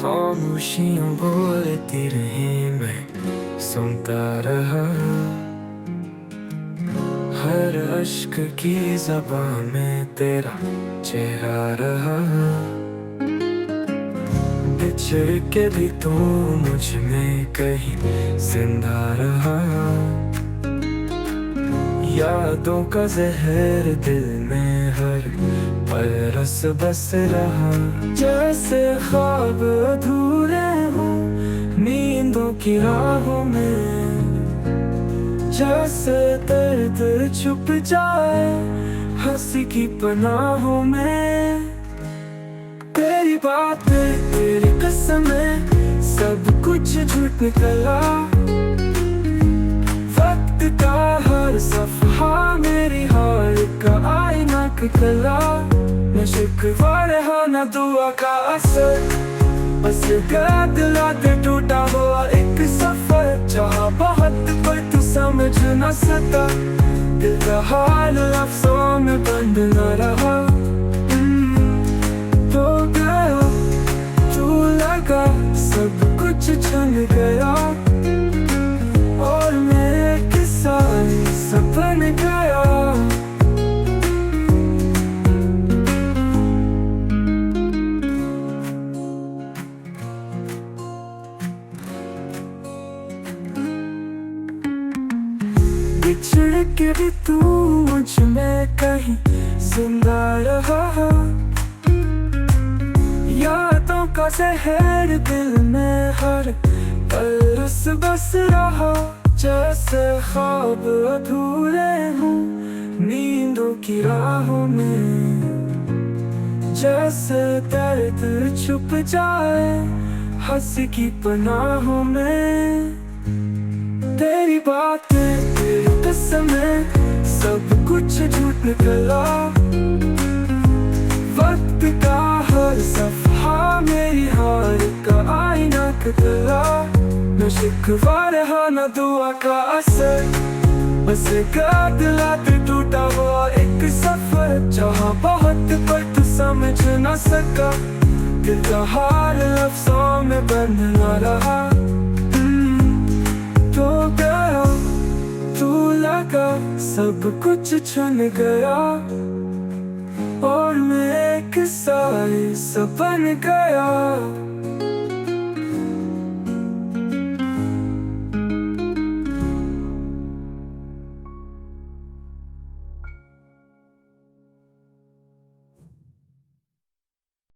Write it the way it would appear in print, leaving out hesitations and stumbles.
खामोशियां बोलती रही, मैं सुनता रहा। हर अश्क की ज़बान में तेरा चेहरा रहा। बिछड़ के भी तू मुझ में कहीं जिंदा रहा। यादों का जहर दिल में हर पल रस बस रहा। जैसे ख्वाब अधूरे हो नींदों की राहों में, जैसे दर्द छुप जाए हंसी की पनाहों में। तेरी बातें तेरी कसमें सब कुछ झूठ निकला। वक्त का हर सफहा मेरी हाल का आईना कला। न शिकवा रहा न दुआ का असर, बस गला दिलाते टूटा हुआ एक सफर। जहाँ बहुत पर तू समझ न सका, दिल का हाल लफ्ज़ों में बंद न रहा। तो गया तू लगा सब कुछ छन गया, और मेरे किस्सा सपन गया। बिछड़ के भी तू मुझ में कहीं जिंदा रहा। यादों का जहर दिल में हर पल रस बस रहा। जैसे ख्वाब अधूरे हूँ नींदों की राहों में, जैसे दर्द छुप जाए हंसी की पनाहों में। तेरी बातें तेरी कसमें सब कुछ झूठ निकला। वक्त का हर सफहा मेरी हाल का आईना कला। न शिकवा रहा न दुआ का असर, बस एक दिलाते टूटा हुआ एक सफर। जहाँ बहुत पर तू समझ न सका, दिल का हाल लफ्ज़ों में बंद न रहा। तो गया तू लगा सब कुछ छन गया, और मैं एक सारी सपन गया।